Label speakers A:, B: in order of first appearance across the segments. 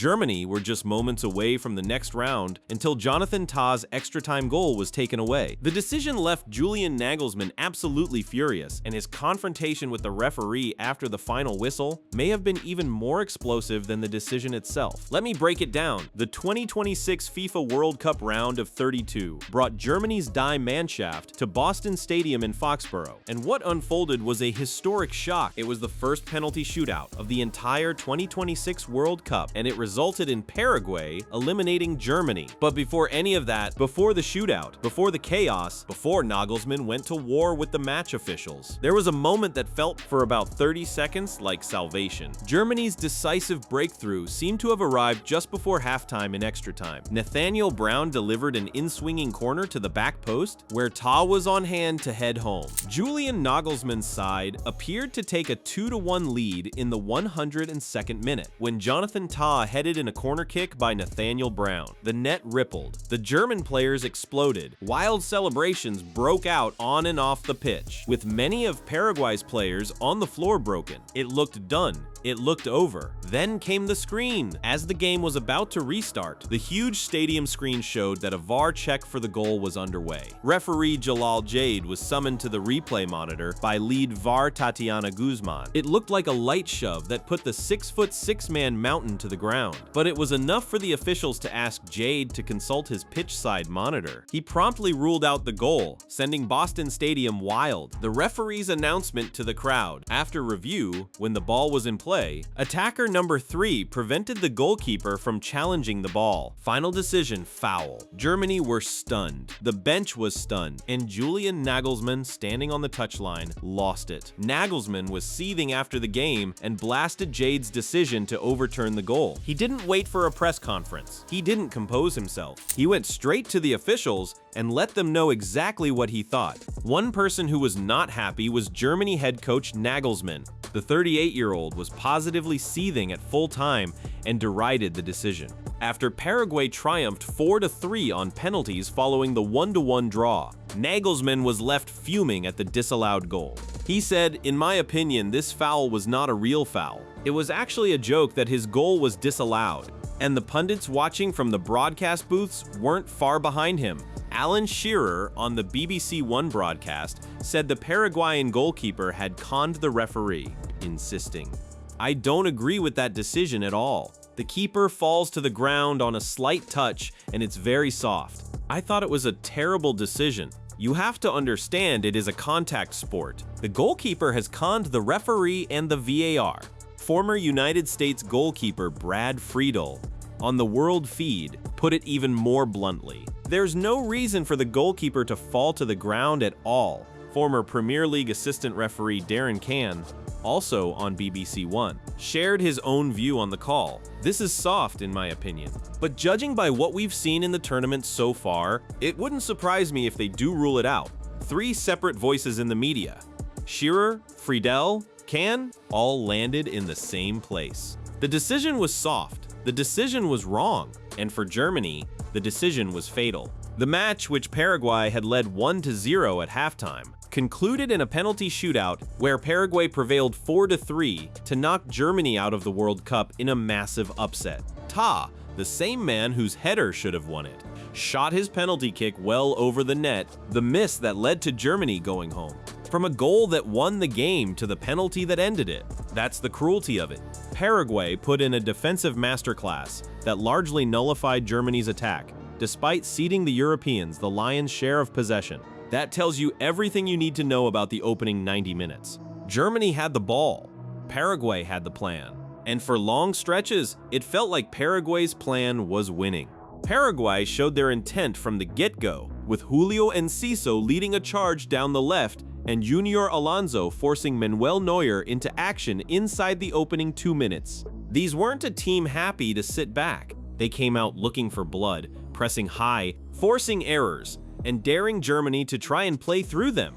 A: Germany were just moments away from the next round until Jonathan Tah's extra-time goal was taken away. The decision left Julian Nagelsmann absolutely furious, and his confrontation with the referee after the final whistle may have been even more explosive than the decision itself. Let me break it down. The 2026 FIFA World Cup round of 32 brought Germany's Die Mannschaft to Boston Stadium in Foxborough, and what unfolded was a historic shock. It was the first penalty shootout of the entire 2026 World Cup, and it resulted in Paraguay eliminating Germany. But before any of that, before the shootout, before the chaos, before Nagelsmann went to war with the match officials, there was a moment that felt for about 30 seconds like salvation. Germany's decisive breakthrough seemed to have arrived just before halftime in extra time. Nathaniel Brown delivered an in-swinging corner to the back post, where Tah was on hand to head home. Julian Nagelsmann's side appeared to take a 2-1 lead in the 102nd minute, when Jonathan Tah headed in a corner kick by Nathaniel Brown. The net rippled. The German players exploded. Wild celebrations broke out on and off the pitch, with many of Paraguay's players on the floor broken. It looked done. It looked over. Then came the screen. As the game was about to restart, the huge stadium screen showed that a VAR check for the goal was underway. Referee Jalal Jade was summoned to the replay monitor by lead VAR Tatiana Guzman. It looked like a light shove that put the 6'6" mountain to the ground, but it was enough for the officials to ask Jade to consult his pitch side monitor. He promptly ruled out the goal, sending Boston Stadium wild. The referee's announcement to the crowd after review, when the ball was in play, attacker number 3 prevented the goalkeeper from challenging the ball. Final decision, foul. Germany were stunned. The bench was stunned, and Julian Nagelsmann, standing on the touchline, lost it. Nagelsmann was seething after the game and blasted Jade's decision to overturn the goal. He didn't wait for a press conference. He didn't compose himself. He went straight to the officials and let them know exactly what he thought. One person who was not happy was Germany head coach Nagelsmann. The 38-year-old was positively seething at full time and derided the decision. After Paraguay triumphed 4-3 on penalties following the 1-1 draw, Nagelsmann was left fuming at the disallowed goal. He said, "In my opinion, this foul was not a real foul. It was actually a joke that his goal was disallowed, and the pundits watching from the broadcast booths weren't far behind him." Alan Shearer on the BBC One broadcast said the Paraguayan goalkeeper had conned the referee, insisting, "I don't agree with that decision at all. The keeper falls to the ground on a slight touch and it's very soft. I thought it was a terrible decision. You have to understand it is a contact sport. The goalkeeper has conned the referee and the VAR." Former United States goalkeeper Brad Friedel on the World Feed put it even more bluntly. "There's no reason for the goalkeeper to fall to the ground at all." Former Premier League assistant referee Darren Cann, also on BBC One, shared his own view on the call. "This is soft in my opinion, but judging by what we've seen in the tournament so far, it wouldn't surprise me if they do rule it out." 3 separate voices in the media, Shearer, Friedel, Cann, all landed in the same place. The decision was soft. The decision was wrong, and for Germany, the decision was fatal. The match, which Paraguay had led 1-0 at halftime, concluded in a penalty shootout where Paraguay prevailed 4-3 to knock Germany out of the World Cup in a massive upset. Tah, the same man whose header should have won it, shot his penalty kick well over the net, the miss that led to Germany going home. From a goal that won the game to the penalty that ended it. That's the cruelty of it. Paraguay put in a defensive masterclass that largely nullified Germany's attack, despite ceding the Europeans the lion's share of possession. That tells you everything you need to know about the opening 90 minutes. Germany had the ball. Paraguay had the plan. And for long stretches, it felt like Paraguay's plan was winning. Paraguay showed their intent from the get-go, with Julio Enciso leading a charge down the left and Junior Alonso forcing Manuel Neuer into action inside the opening 2 minutes. These weren't a team happy to sit back. They came out looking for blood, pressing high, forcing errors, and daring Germany to try and play through them.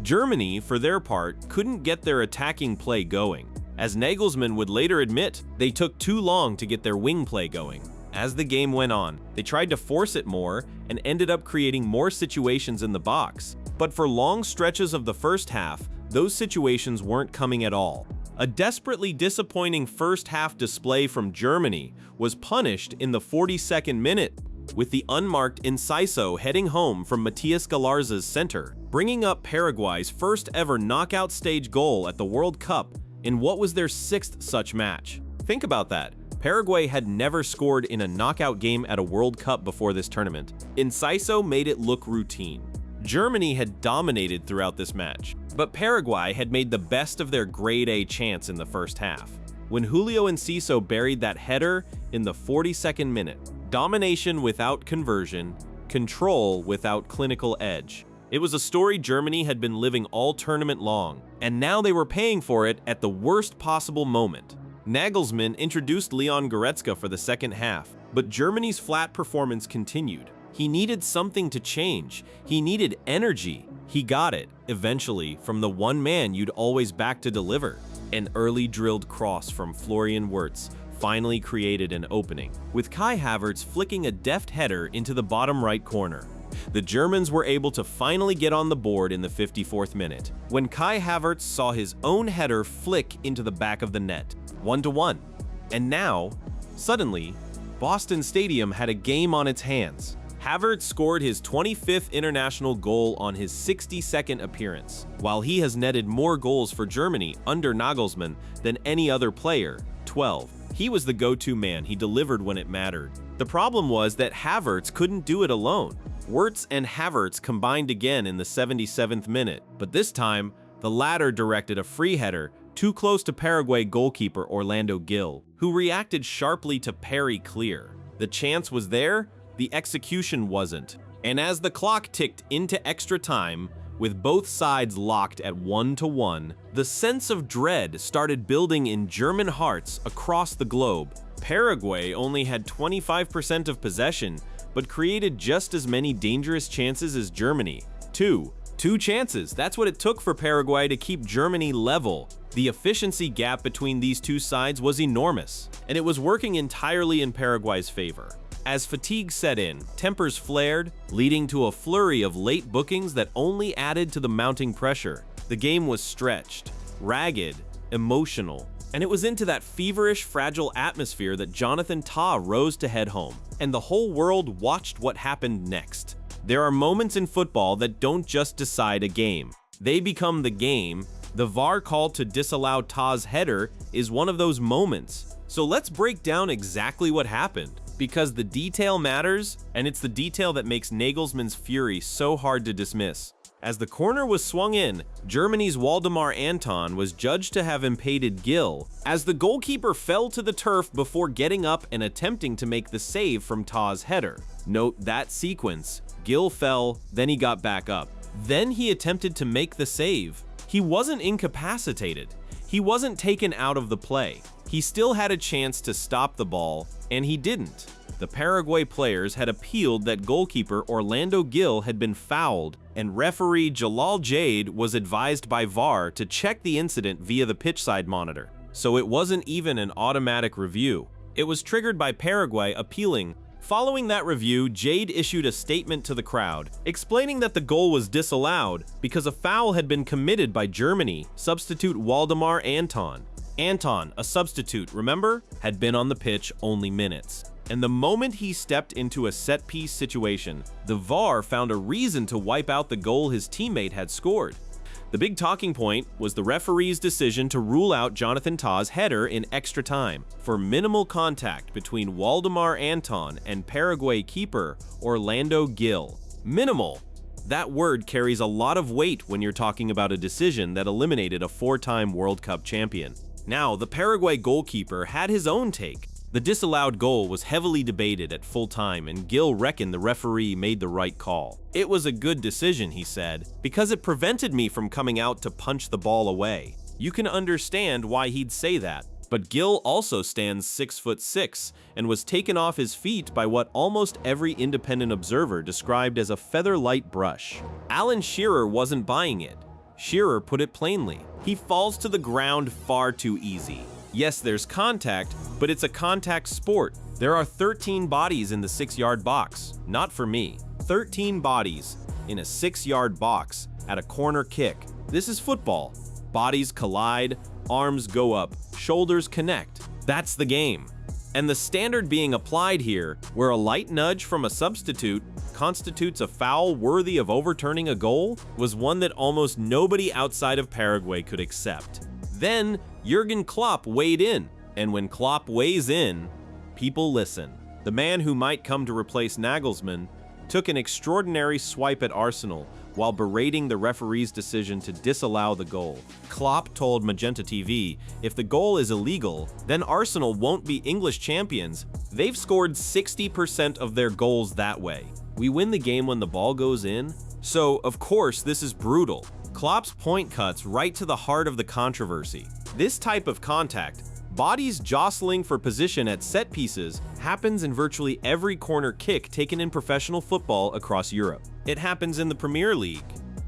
A: Germany, for their part, couldn't get their attacking play going. As Nagelsmann would later admit, they took too long to get their wing play going. As the game went on, they tried to force it more and ended up creating more situations in the box. But for long stretches of the first half, those situations weren't coming at all. A desperately disappointing first-half display from Germany was punished in the 42nd minute, with the unmarked Inciso heading home from Matias Galarza's center, bringing up Paraguay's first-ever knockout stage goal at the World Cup in what was their 6th such match. Think about that. Paraguay had never scored in a knockout game at a World Cup before this tournament. Inciso made it look routine. Germany had dominated throughout this match, but Paraguay had made the best of their grade A chance in the first half. When Julio Enciso buried that header in the 42nd minute, domination without conversion, control without clinical edge. It was a story Germany had been living all tournament long, and now they were paying for it at the worst possible moment. Nagelsmann introduced Leon Goretzka for the second half, but Germany's flat performance continued. He needed something to change. He needed energy. He got it, eventually, from the one man you'd always back to deliver. An early drilled cross from Florian Wirtz finally created an opening, with Kai Havertz flicking a deft header into the bottom right corner. The Germans were able to finally get on the board in the 54th minute, when Kai Havertz saw his own header flick into the back of the net, 1-1. And now, suddenly, Boston Stadium had a game on its hands. Havertz scored his 25th international goal on his 62nd appearance, while he has netted more goals for Germany under Nagelsmann than any other player, 12. He was the go-to man. He delivered when it mattered. The problem was that Havertz couldn't do it alone. Wirtz and Havertz combined again in the 77th minute, but this time, the latter directed a free header too close to Paraguay goalkeeper Orlando Gil, who reacted sharply to parry clear. The chance was there, the execution wasn't. And as the clock ticked into extra time, with both sides locked at 1-1, the sense of dread started building in German hearts across the globe. Paraguay only had 25% of possession, but created just as many dangerous chances as Germany. Two chances. That's what it took for Paraguay to keep Germany level. The efficiency gap between these two sides was enormous, and it was working entirely in Paraguay's favor. As fatigue set in, tempers flared, leading to a flurry of late bookings that only added to the mounting pressure. The game was stretched, ragged, emotional, and it was into that feverish, fragile atmosphere that Jonathan Tah rose to head home, and the whole world watched what happened next. There are moments in football that don't just decide a game. They become the game. The VAR call to disallow Tah's header is one of those moments. So let's break down exactly what happened, because the detail matters, and it's the detail that makes Nagelsmann's fury so hard to dismiss. As the corner was swung in, Germany's Waldemar Anton was judged to have impeded Gil, as the goalkeeper fell to the turf before getting up and attempting to make the save from Tah's header. Note that sequence. Gil fell, then he got back up. Then he attempted to make the save. He wasn't incapacitated. He wasn't taken out of the play. He still had a chance to stop the ball, and he didn't. The Paraguay players had appealed that goalkeeper Orlando Gil had been fouled, and referee Jalal Jade was advised by VAR to check the incident via the pitchside monitor. So it wasn't even an automatic review. It was triggered by Paraguay appealing. Following that review, Jade issued a statement to the crowd, explaining that the goal was disallowed because a foul had been committed by Germany substitute Waldemar Anton. Anton, a substitute, remember, had been on the pitch only minutes. And the moment he stepped into a set-piece situation, the VAR found a reason to wipe out the goal his teammate had scored. The big talking point was the referee's decision to rule out Jonathan Tah's header in extra time for minimal contact between Waldemar Anton and Paraguay keeper Orlando Gil. Minimal. That word carries a lot of weight when you're talking about a decision that eliminated a 4-time World Cup champion. Now, the Paraguay goalkeeper had his own take. The disallowed goal was heavily debated at full time, and Gil reckoned the referee made the right call. It was a good decision, he said, because it prevented me from coming out to punch the ball away. You can understand why he'd say that. But Gil also stands 6'6" and was taken off his feet by what almost every independent observer described as a feather-light brush. Alan Shearer wasn't buying it. Shearer put it plainly. He falls to the ground far too easy. Yes, there's contact, but it's a contact sport. There are 13 bodies in the 6-yard box. Not for me. 13 bodies in a 6-yard box at a corner kick. This is football. Bodies collide, arms go up, shoulders connect. That's the game. And the standard being applied here, where a light nudge from a substitute constitutes a foul worthy of overturning a goal, was one that almost nobody outside of Paraguay could accept. Then, Jurgen Klopp weighed in, and when Klopp weighs in, people listen. The man who might come to replace Nagelsmann took an extraordinary swipe at Arsenal while berating the referee's decision to disallow the goal. Klopp told Magenta TV, if the goal is illegal, then Arsenal won't be English champions. They've scored 60% of their goals that way. We win the game when the ball goes in. So, of course, this is brutal. Klopp's point cuts right to the heart of the controversy. This type of contact, bodies jostling for position at set pieces, happens in virtually every corner kick taken in professional football across Europe. It happens in the Premier League.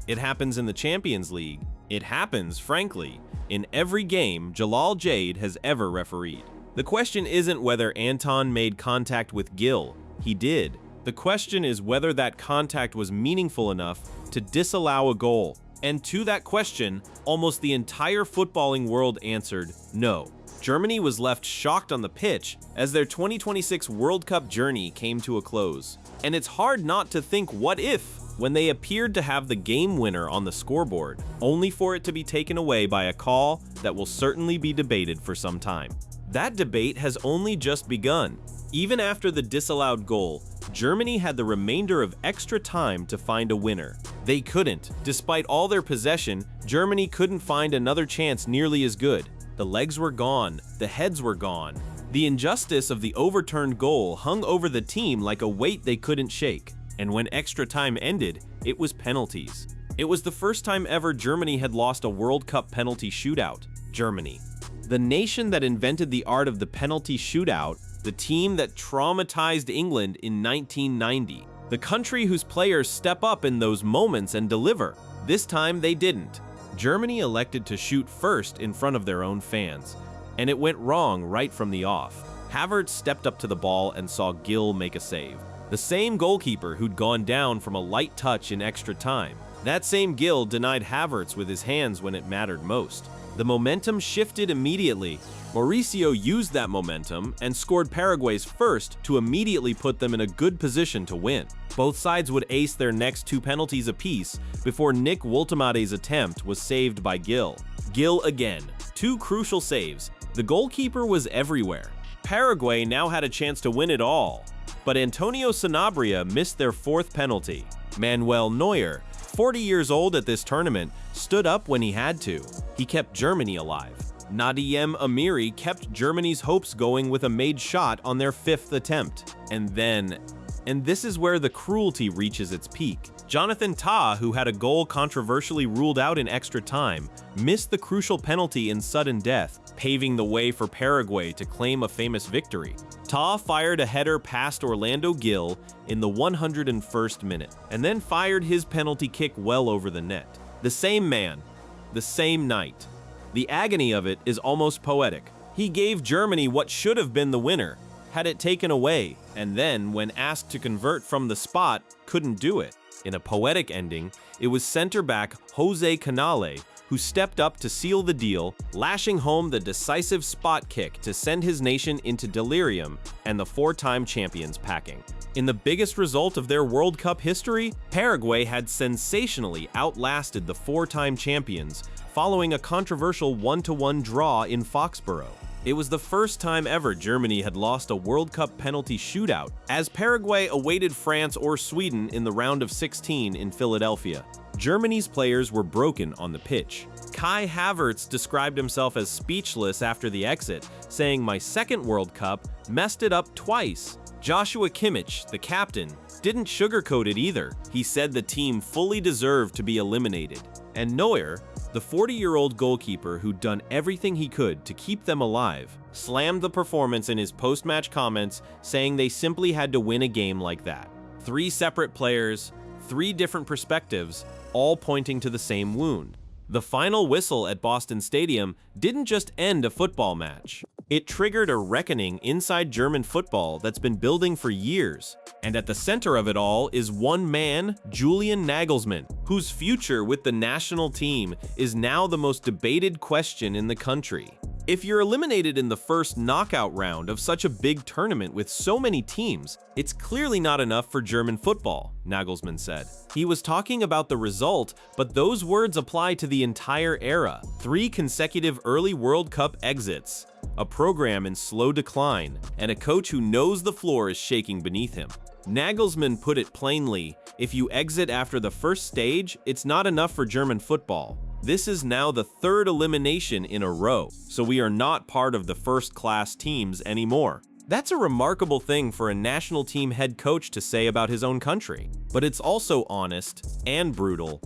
A: It happens in the Champions League. It happens, frankly, in every game Jalal Jade has ever refereed. The question isn't whether Anton made contact with Gil. He did. The question is whether that contact was meaningful enough to disallow a goal. And to that question, almost the entire footballing world answered no. Germany was left shocked on the pitch as their 2026 World Cup journey came to a close. And it's hard not to think what if when they appeared to have the game winner on the scoreboard, only for it to be taken away by a call that will certainly be debated for some time. That debate has only just begun. Even after the disallowed goal, Germany had the remainder of extra time to find a winner. They couldn't. Despite all their possession, Germany couldn't find another chance nearly as good. The legs were gone, the heads were gone. The injustice of the overturned goal hung over the team like a weight they couldn't shake. And when extra time ended, it was penalties. It was the first time ever Germany had lost a World Cup penalty shootout. Germany, the nation that invented the art of the penalty shootout, the team that traumatized England in 1990. The country whose players step up in those moments and deliver. This time they didn't. Germany elected to shoot first in front of their own fans, and it went wrong right from the off. Havertz stepped up to the ball and saw Gil make a save. The same goalkeeper who'd gone down from a light touch in extra time. That same Gil denied Havertz with his hands when it mattered most. The momentum shifted immediately. Mauricio used that momentum and scored Paraguay's first to immediately put them in a good position to win. Both sides would ace their next two penalties apiece before Nick Woltemade's attempt was saved by Gil. Gil again. Two crucial saves. The goalkeeper was everywhere. Paraguay now had a chance to win it all. But Antonio Sanabria missed their fourth penalty. Manuel Neuer, 40 years old at this tournament, stood up when he had to. He kept Germany alive. Nadiem Amiri kept Germany's hopes going with a made shot on their fifth attempt. And this is where the cruelty reaches its peak. Jonathan Tah, who had a goal controversially ruled out in extra time, missed the crucial penalty in sudden death, paving the way for Paraguay to claim a famous victory. Tah fired a header past Orlando Gil in the 101st minute, and then fired his penalty kick well over the net. The same man, the same night. The agony of it is almost poetic. He gave Germany what should have been the winner, had it taken away, and then, when asked to convert from the spot, couldn't do it. In a poetic ending, it was center-back Jose Canale who stepped up to seal the deal, lashing home the decisive spot kick to send his nation into delirium and the four-time champions packing. In the biggest result of their World Cup history, Paraguay had sensationally outlasted the four-time champions following a controversial 1-1 draw in Foxborough. It was the first time ever Germany had lost a World Cup penalty shootout, as Paraguay awaited France or Sweden in the round of 16 in Philadelphia. Germany's players were broken on the pitch. Kai Havertz described himself as speechless after the exit, saying, "My second World Cup messed it up twice." Joshua Kimmich, the captain, didn't sugarcoat it either. He said the team fully deserved to be eliminated. And Neuer, the 40-year-old goalkeeper who'd done everything he could to keep them alive, slammed the performance in his post-match comments, saying they simply had to win a game like that. Three separate players, three different perspectives, all pointing to the same wound. The final whistle at Boston Stadium didn't just end a football match. It triggered a reckoning inside German football that's been building for years. And at the center of it all is one man, Julian Nagelsmann, whose future with the national team is now the most debated question in the country. If you're eliminated in the first knockout round of such a big tournament with so many teams, it's clearly not enough for German football, Nagelsmann said. He was talking about the result, but those words apply to the entire era. 3 consecutive early World Cup exits, a program in slow decline, and a coach who knows the floor is shaking beneath him. Nagelsmann put it plainly, if you exit after the first stage, it's not enough for German football. This is now the 3rd elimination in a row, so we are not part of the first-class teams anymore. That's a remarkable thing for a national team head coach to say about his own country, but it's also honest and brutal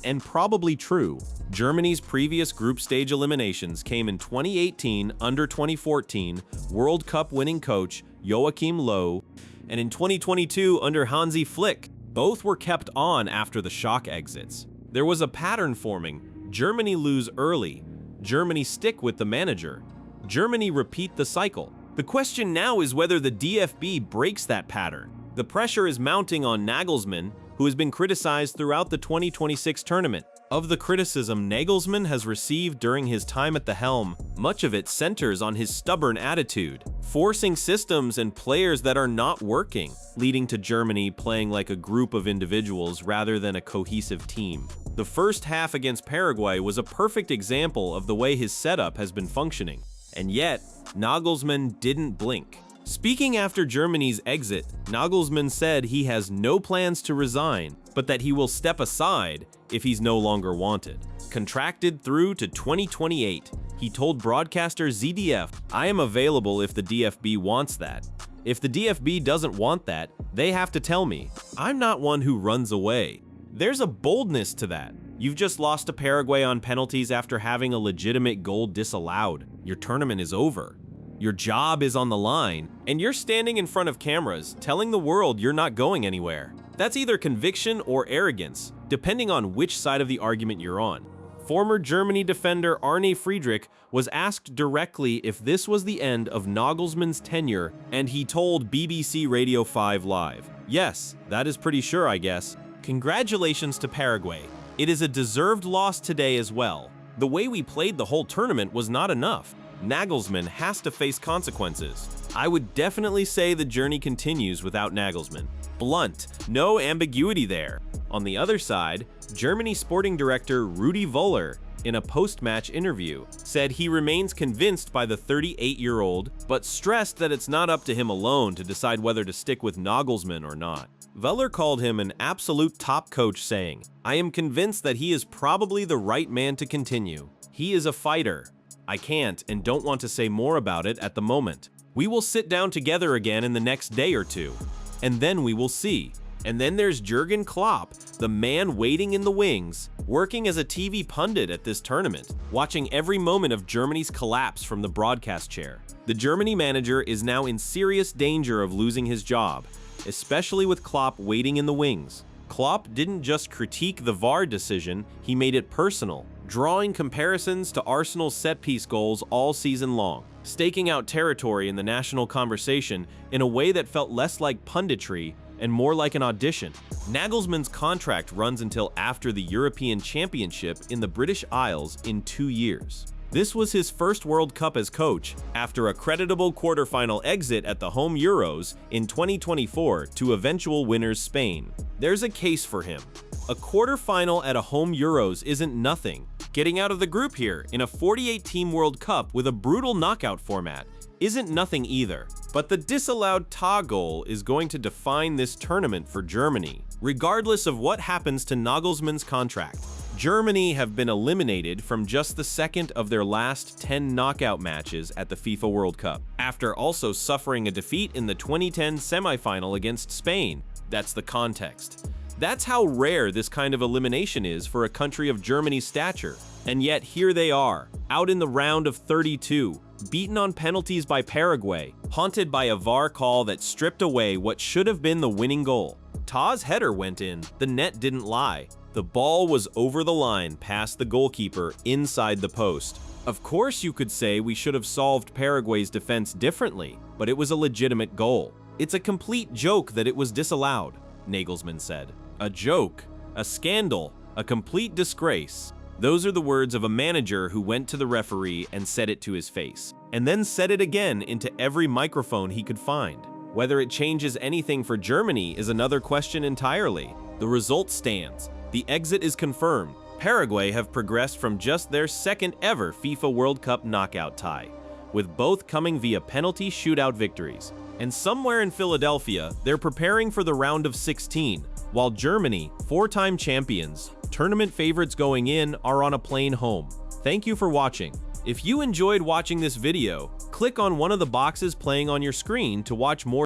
A: and probably true. Germany's previous group stage eliminations came in 2018 under 2014 World Cup winning coach Joachim Löw, and in 2022 under Hansi Flick. Both were kept on after the shock exits. There was a pattern forming. Germany lose early. Germany stick with the manager. Germany repeat the cycle. The question now is whether the DFB breaks that pattern. The pressure is mounting on Nagelsmann, who has been criticized throughout the 2026 tournament. Of the criticism Nagelsmann has received during his time at the helm, much of it centers on his stubborn attitude, forcing systems and players that are not working, leading to Germany playing like a group of individuals rather than a cohesive team. The first half against Paraguay was a perfect example of the way his setup has been functioning. And yet, Nagelsmann didn't blink. Speaking after Germany's exit, Nagelsmann said he has no plans to resign, but that he will step aside if he's no longer wanted. Contracted through to 2028, he told broadcaster ZDF, "I am available if the DFB wants that. If the DFB doesn't want that, they have to tell me. I'm not one who runs away." There's a boldness to that. You've just lost to Paraguay on penalties after having a legitimate goal disallowed. Your tournament is over. Your job is on the line, and you're standing in front of cameras telling the world you're not going anywhere. That's either conviction or arrogance, depending on which side of the argument you're on. Former Germany defender Arne Friedrich was asked directly if this was the end of Nagelsmann's tenure, and he told BBC Radio 5 Live, "Yes, that is pretty sure, I guess. Congratulations to Paraguay. It is a deserved loss today as well. The way we played the whole tournament was not enough. Nagelsmann has to face consequences." I would definitely say the journey continues without Nagelsmann. Blunt, no ambiguity there. On the other side, Germany sporting director Rudi Völler, in a post-match interview, said he remains convinced by the 38-year-old, but stressed that it's not up to him alone to decide whether to stick with Nagelsmann or not. Völler called him an absolute top coach, saying, "I am convinced that he is probably the right man to continue. He is a fighter. I can't and don't want to say more about it at the moment. We will sit down together again in the next day or two, and then we will see." And then there's Jurgen Klopp, the man waiting in the wings, working as a TV pundit at this tournament, watching every moment of Germany's collapse from the broadcast chair. The Germany manager is now in serious danger of losing his job, especially with Klopp waiting in the wings. Klopp didn't just critique the VAR decision, he made it personal, drawing comparisons to Arsenal's set-piece goals all season long, staking out territory in the national conversation in a way that felt less like punditry and more like an audition. Nagelsmann's contract runs until after the European Championship in the British Isles in 2 years. This was his first World Cup as coach, after a creditable quarterfinal exit at the home Euros in 2024 to eventual winners Spain. There's a case for him. A quarterfinal at a home Euros isn't nothing. Getting out of the group here in a 48-team World Cup with a brutal knockout format isn't nothing either. But the disallowed TA goal is going to define this tournament for Germany, regardless of what happens to Nagelsmann's contract. Germany have been eliminated from just the second of their last 10 knockout matches at the FIFA World Cup, after also suffering a defeat in the 2010 semifinal against Spain. That's the context. That's how rare this kind of elimination is for a country of Germany's stature. And yet here they are, out in the round of 32, beaten on penalties by Paraguay, haunted by a VAR call that stripped away what should have been the winning goal. TA's header went in, the net didn't lie. The ball was over the line past the goalkeeper inside the post. Of course you could say we should have solved Paraguay's defense differently, but it was a legitimate goal. It's a complete joke that it was disallowed, Nagelsmann said. A joke, a scandal, a complete disgrace. Those are the words of a manager who went to the referee and said it to his face, and then said it again into every microphone he could find. Whether it changes anything for Germany is another question entirely. The result stands. The exit is confirmed. Paraguay have progressed from just their second ever FIFA World Cup knockout tie, with both coming via penalty shootout victories. And somewhere in Philadelphia, they're preparing for the round of 16, while Germany, four-time champions, tournament favorites going in, are on a plane home. Thank you for watching. If you enjoyed watching this video, click on one of the boxes playing on your screen to watch more